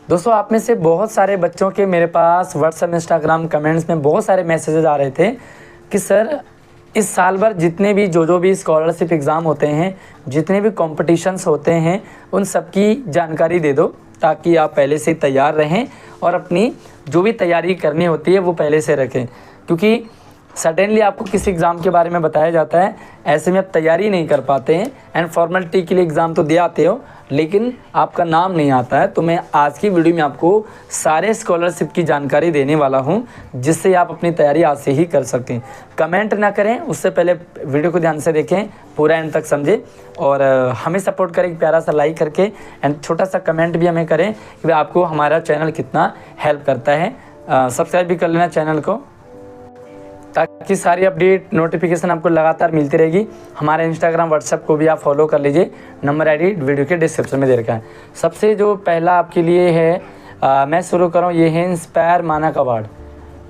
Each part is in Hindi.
दोस्तों आप में से बहुत सारे बच्चों के मेरे पास व्हाट्सएप इंस्टाग्राम कमेंट्स में बहुत सारे मैसेजेस आ रहे थे कि सर इस साल भर जितने भी जो भी स्कॉलरशिप एग्ज़ाम होते हैं, जितने भी कॉम्पिटिशन्स होते हैं, उन सब की जानकारी दे दो ताकि आप पहले से तैयार रहें और अपनी जो भी तैयारी करनी होती है वो पहले से रखें। क्योंकि सडनली आपको किसी एग्ज़ाम के बारे में बताया जाता है, ऐसे में आप तैयारी नहीं कर पाते हैं एंड फॉर्मेलिटी के लिए एग्ज़ाम तो दे आते हो लेकिन आपका नाम नहीं आता है। तो मैं आज की वीडियो में आपको सारे स्कॉलरशिप की जानकारी देने वाला हूं जिससे आप अपनी तैयारी आज से ही कर सकें। कमेंट ना करें, उससे पहले वीडियो को ध्यान से देखें, पूरा एंड तक समझें और हमें सपोर्ट करें एक प्यारा सा लाइक करके एंड छोटा सा कमेंट भी हमें करें कि आपको हमारा चैनल कितना हेल्प करता है। सब्सक्राइब भी कर लेना चैनल को ताकि सारी अपडेट नोटिफिकेशन आपको लगातार मिलती रहेगी। हमारे इंस्टाग्राम व्हाट्सएप को भी आप फॉलो कर लीजिए, नंबर आईडी वीडियो के डिस्क्रिप्शन में दे रखा है। सबसे जो पहला आपके लिए है मैं शुरू कर रहा हूँ, ये है इंस्पायर मानक अवार्ड।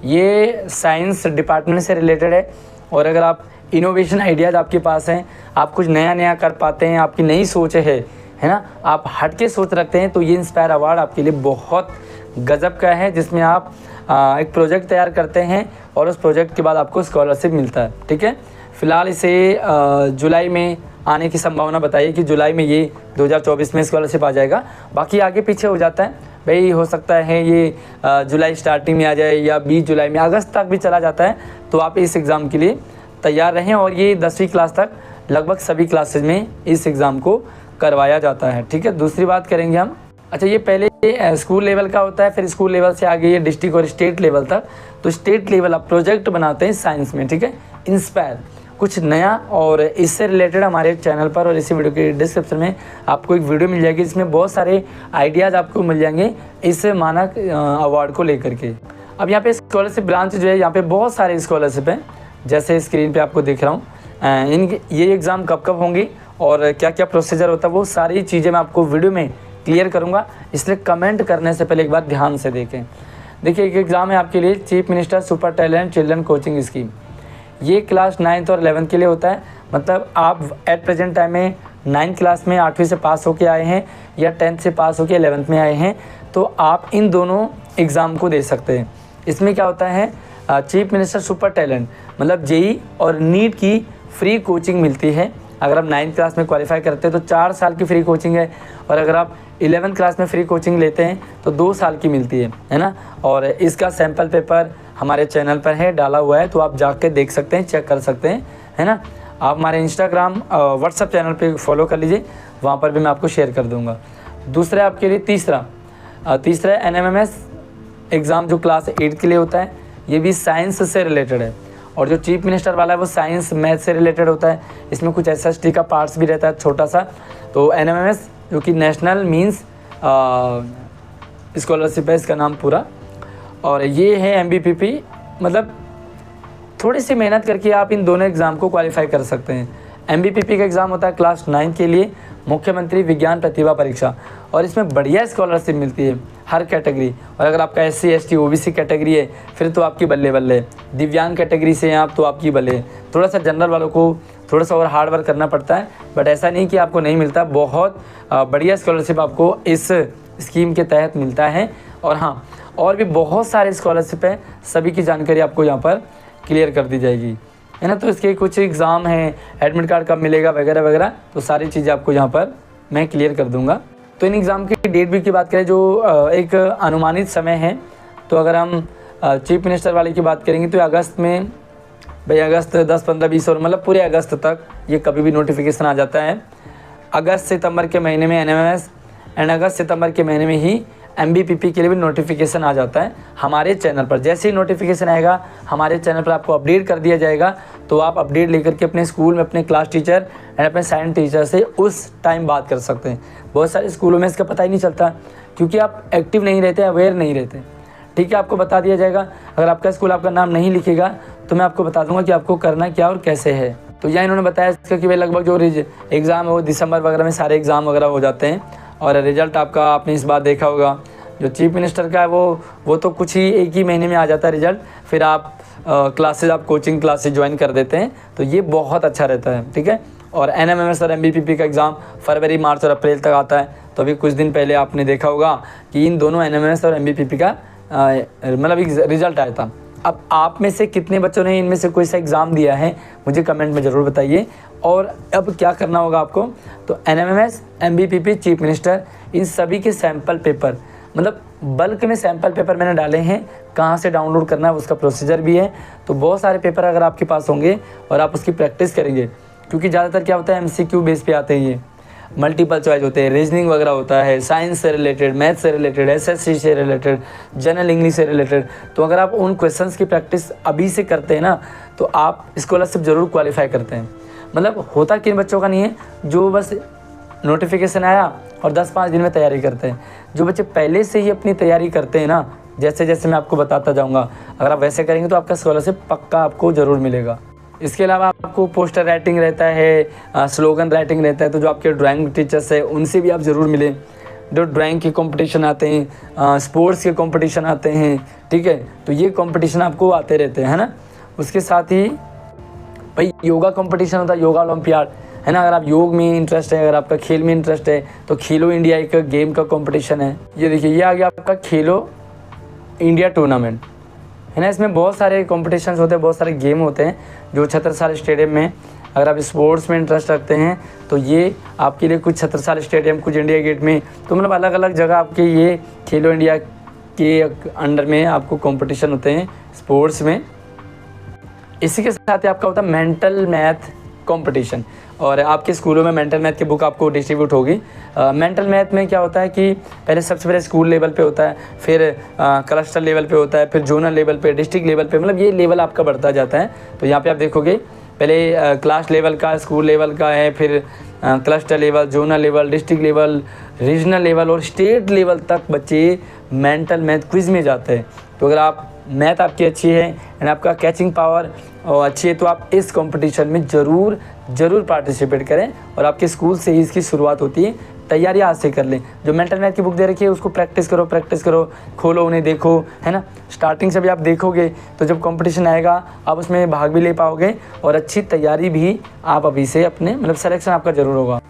ये साइंस डिपार्टमेंट से रिलेटेड है और अगर आप इनोवेशन आइडियाज़ आपके पास हैं, आप कुछ नया कर पाते हैं, आपकी नई सोच है ना, आप हट के सोच रखते हैं, तो ये इंस्पायर अवार्ड आपके लिए बहुत गजब का है जिसमें आप एक प्रोजेक्ट तैयार करते हैं और उस प्रोजेक्ट के बाद आपको स्कॉलरशिप मिलता है। ठीक है, फ़िलहाल इसे जुलाई में आने की संभावना बताइए कि जुलाई में ये 2024 में स्कॉलरशिप आ जाएगा। बाकी आगे पीछे हो जाता है भाई, हो सकता है ये जुलाई स्टार्टिंग में आ जाए या 20 जुलाई में, अगस्त तक भी चला जाता है। तो आप इस एग्ज़ाम के लिए तैयार रहें और ये 10वीं क्लास तक लगभग सभी क्लासेज में इस एग्ज़ाम को करवाया जाता है। ठीक है, दूसरी बात करेंगे हम। अच्छा, ये पहले स्कूल लेवल का होता है, फिर स्कूल लेवल से आगे ये डिस्ट्रिक्ट और स्टेट लेवल तक। तो स्टेट लेवल आप प्रोजेक्ट बनाते हैं साइंस में। ठीक है, इंस्पायर कुछ नया और इससे रिलेटेड हमारे चैनल पर और इसी वीडियो के डिस्क्रिप्शन में आपको एक वीडियो मिल जाएगी जिसमें बहुत सारे आइडियाज़ आपको मिल जाएंगे इस मानक अवार्ड को लेकर के। अब यहाँ पे स्कॉलरशिप ब्रांच जो है, यहाँ पे बहुत सारे स्कॉलरशिप हैं जैसे स्क्रीन पर आपको दिख रहा हूँ। ये एग्ज़ाम कब होंगी और क्या क्या प्रोसीजर होता है वो सारी चीज़ें मैं आपको वीडियो में क्लियर करूंगा, इसलिए कमेंट करने से पहले एक बार ध्यान से देखें। देखिए, एक एग्ज़ाम है आपके लिए chief minister super talent children coaching scheme. ये क्लास 9th और 11th के लिए होता है। मतलब आप एट प्रेजेंट टाइम में 9th क्लास में 8वीं से पास होके आए हैं या 10th से पास होके 11th में आए हैं, तो आप इन दोनों एग्ज़ाम को दे सकते हैं। इसमें क्या होता है, चीफ मिनिस्टर सुपर टैलेंट मतलब जेई और नीट की फ्री कोचिंग मिलती है। अगर आप 9th क्लास में क्वालिफाई करते हैं तो 4 साल की फ्री कोचिंग है और अगर आप 11th क्लास में फ्री कोचिंग लेते हैं तो 2 साल की मिलती है ना। और इसका सैम्पल पेपर हमारे चैनल पर है, डाला हुआ है, तो आप जाके देख सकते हैं, चेक कर सकते हैं, है ना। आप हमारे इंस्टाग्राम व्हाट्सएप चैनल पे फॉलो कर लीजिए, वहाँ पर भी मैं आपको शेयर कर दूँगा। दूसरा आपके लिए तीसरा NMMS एग्ज़ाम जो क्लास 8 के लिए होता है, ये भी साइंस से रिलेटेड है। और जो चीफ मिनिस्टर वाला है वो साइंस मैथ से रिलेटेड होता है। इसमें कुछ SST का पार्ट्स भी रहता है छोटा सा। तो NMMS जो कि नेशनल मींस स्कॉलरशिप है इसका नाम पूरा, और ये है MBPP। मतलब थोड़ी सी मेहनत करके आप इन दोनों एग्ज़ाम को क्वालिफाई कर सकते हैं। MBPP का एग्ज़ाम होता है क्लास 9 के लिए, मुख्यमंत्री विज्ञान प्रतिभा परीक्षा, और इसमें बढ़िया स्कॉलरशिप मिलती है हर कैटेगरी। और अगर आपका SC ST OBC कैटेगरी है फिर तो आपकी बल्ले बल्ले, दिव्यांग कैटेगरी से हैं आप तो आपकी बल्ले। थोड़ा सा जनरल वालों को थोड़ा सा और हार्ड वर्क करना पड़ता है, बट ऐसा नहीं कि आपको नहीं मिलता। बहुत बढ़िया स्कॉलरशिप आपको इस स्कीम के तहत मिलता है। और हाँ, और भी बहुत सारे स्कॉलरशिप हैं, सभी की जानकारी आपको यहाँ पर क्लियर कर दी जाएगी, है ना। तो इसके कुछ एग्ज़ाम हैं, एडमिट कार्ड कब मिलेगा वगैरह वगैरह, तो सारी चीज़ें आपको यहाँ पर मैं क्लियर कर दूँगा। तो इन एग्ज़ाम की डेट भी की बात करें जो एक अनुमानित समय है, तो अगर हम चीफ मिनिस्टर वाले की बात करेंगे तो अगस्त में, भाई अगस्त 10, 15, 20 और मतलब पूरे अगस्त तक ये कभी भी नोटिफिकेशन आ जाता है। अगस्त सितंबर के महीने में NMMS एंड अगस्त सितंबर के महीने में ही MBPP के लिए भी नोटिफिकेशन आ जाता है हमारे चैनल पर। जैसे ही नोटिफिकेशन आएगा हमारे चैनल पर आपको अपडेट कर दिया जाएगा, तो आप अपडेट लेकर के अपने स्कूल में अपने क्लास टीचर एंड अपने साइंस टीचर से उस टाइम बात कर सकते हैं। बहुत सारे स्कूलों में इसका पता ही नहीं चलता क्योंकि आप एक्टिव नहीं रहते, अवेयर नहीं रहते। ठीक है, आपको बता दिया जाएगा। अगर आपका स्कूल आपका नाम नहीं लिखेगा तो मैं आपको बता दूंगा कि आपको करना क्या और कैसे है। तो यहाँ इन्होंने बताया इसका कि भाई लगभग जो एग्ज़ाम है वो दिसंबर वगैरह में सारे एग्ज़ाम वगैरह हो जाते हैं। और रिज़ल्ट आपका आपने इस बार देखा होगा जो चीफ मिनिस्टर का है वो तो कुछ ही एक ही महीने में आ जाता है रिज़ल्ट। फिर आप क्लासेज, आप कोचिंग क्लासेज ज्वाइन कर देते हैं, तो ये बहुत अच्छा रहता है। ठीक है, और NMMS और MBPP का एग्ज़ाम फरवरी, मार्च और अप्रैल तक आता है, तो अभी कुछ दिन पहले आपने देखा होगा कि इन दोनों NMMS और MBPP का मतलब एक रिजल्ट आया था। अब आप में से कितने बच्चों ने इनमें से कोई सा एग्ज़ाम दिया है मुझे कमेंट में ज़रूर बताइए। और अब क्या करना होगा आपको, तो NMMS, MBPP, चीफ मिनिस्टर, इन सभी के सैम्पल पेपर, मतलब बल्क में सैम्पल पेपर मैंने डाले हैं। कहाँ से डाउनलोड करना है उसका प्रोसीजर भी है। तो बहुत सारे पेपर अगर आपके पास होंगे और आप उसकी प्रैक्टिस करेंगे, क्योंकि ज़्यादातर क्या होता है MCQ बेस पे आते हैं, ये मल्टीपल चॉइस होते हैं, रीजनिंग वगैरह होता है, साइंस से रिलेटेड, मैथ से रिलेटेड, SSC से रिलेटेड, जनरल इंग्लिश से रिलेटेड। तो अगर आप उन क्वेश्चंस की प्रैक्टिस अभी से करते हैं ना, तो आप स्कॉलरशिप ज़रूर क्वालिफाई करते हैं। मतलब होता किन बच्चों का नहीं है, जो बस नोटिफिकेशन आया और 10-5 दिन में तैयारी करते हैं। जो बच्चे पहले से ही अपनी तैयारी करते हैं ना, जैसे जैसे मैं आपको बताता जाऊँगा, अगर आप वैसे करेंगे तो आपका स्कॉलरशिप पक्का आपको ज़रूर मिलेगा। इसके अलावा आपको पोस्टर राइटिंग रहता है, स्लोगन राइटिंग रहता है। तो जो आपके ड्राइंग टीचर्स हैं उनसे भी आप ज़रूर मिलें। जो ड्राइंग के कंपटीशन आते हैं, स्पोर्ट्स के कंपटीशन आते हैं, ठीक है, तो ये कंपटीशन आपको आते रहते हैं, है ना। उसके साथ ही भाई योगा कंपटीशन होता है, योगा ओलंपियाड, है ना। अगर आप योग में इंटरेस्ट है, अगर आपका खेल में इंटरेस्ट है, तो खेलो इंडिया एक गेम का कंपटीशन है। ये देखिए, ये आ गया आपका खेलो इंडिया टूर्नामेंट, है ना। इसमें बहुत सारे कॉम्पिटिशन्स होते हैं, बहुत सारे गेम होते हैं जो छत्रसाल स्टेडियम में, अगर आप स्पोर्ट्स में इंटरेस्ट रखते हैं तो ये आपके लिए कुछ छत्रसाल स्टेडियम, कुछ इंडिया गेट में, तो मतलब अलग अलग जगह आपके ये खेलो इंडिया के अंडर में आपको कंपटीशन होते हैं स्पोर्ट्स में। इसी के साथ ही आपका होता है मेंटल मैथ कंपटीशन, और आपके स्कूलों में मेंटल मैथ की बुक आपको डिस्ट्रीब्यूट होगी। मेंटल मैथ में क्या होता है कि पहले सबसे पहले स्कूल लेवल पे होता है, फिर क्लस्टर लेवल पे होता है, फिर जोनल लेवल पे, डिस्ट्रिक्ट लेवल पे, मतलब ये लेवल आपका बढ़ता जाता है। तो यहाँ पे आप देखोगे पहले क्लास लेवल का, स्कूल लेवल का है, फिर cluster level, zonal level, district level, regional level और स्टेट लेवल तक बच्चे मेंटल मैथ क्विज़ में जाते हैं। तो अगर आप मैथ आपकी अच्छी है एंड आपका कैचिंग पावर और अच्छी है, तो आप इस कंपटीशन में ज़रूर पार्टिसिपेट करें। और आपके स्कूल से ही इसकी शुरुआत होती है, तैयारी आज से कर लें। जो मेंटल मैथ की बुक दे रखी है उसको प्रैक्टिस करो, खोलो, उन्हें देखो, है ना। स्टार्टिंग से भी आप देखोगे तो जब कंपटीशन आएगा आप उसमें भाग भी ले पाओगे, और अच्छी तैयारी भी आप अभी से अपने, मतलब सिलेक्शन आपका ज़रूर होगा।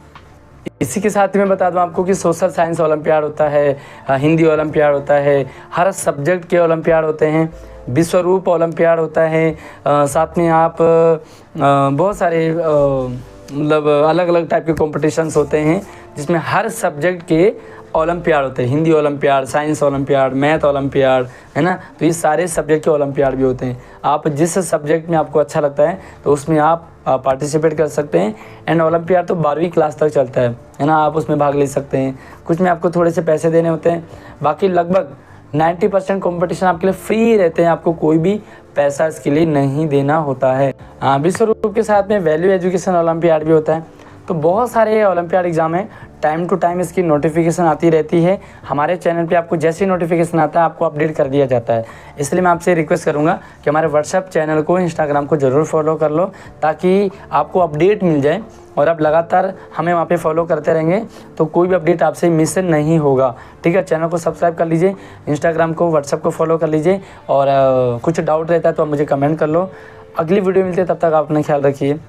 इसी के साथ ही मैं बता दूं आपको कि सोशल साइंस ओलंपियाड होता है, हिंदी ओलंपियाड होता है, हर सब्जेक्ट के ओलंपियाड होते हैं, विश्वरूप ओलंपियाड होता है। साथ में आप बहुत सारे मतलब अलग अलग टाइप के कॉम्पिटिशन्स होते हैं जिसमें हर सब्जेक्ट के ओलंपियाड होते हैं। Hindi olympiad, science olympiad, math olympiad, है ना। तो ये सारे सब्जेक्ट के ओलंपियाड भी होते हैं। आप जिस सब्जेक्ट में आपको अच्छा लगता है तो उसमें आप पार्टिसिपेट कर सकते हैं। एंड ओलंपियाड तो 12वीं क्लास तक चलता है ना, आप उसमें भाग ले सकते हैं। कुछ में आपको थोड़े से पैसे देने होते हैं, बाकी लगभग 90% कॉम्पिटिशन आपके लिए फ्री रहते हैं, आपको कोई भी पैसा इसके लिए नहीं देना होता है। विश्वरूप के साथ में वैल्यू एजुकेशन ओलंपियाड भी होता है। तो बहुत सारे ओलंपियाड एग्ज़ाम है, टाइम टू टाइम इसकी नोटिफिकेशन आती रहती है। हमारे चैनल पे आपको जैसे ही नोटिफिकेशन आता है आपको अपडेट कर दिया जाता है। इसलिए मैं आपसे रिक्वेस्ट करूंगा कि हमारे व्हाट्सएप चैनल को, इंस्टाग्राम को ज़रूर फॉलो कर लो, ताकि आपको अपडेट मिल जाए और आप लगातार हमें वहाँ पे फॉलो करते रहेंगे तो कोई भी अपडेट आपसे मिस नहीं होगा। ठीक है, चैनल को सब्सक्राइब कर लीजिए, इंस्टाग्राम को, व्हाट्सएप को फॉलो कर लीजिए, और कुछ डाउट रहता है तो आप मुझे कमेंट कर लो। अगली वीडियो मिलती है, तब तक आप अपना ख्याल रखिए।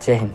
जय हिंद।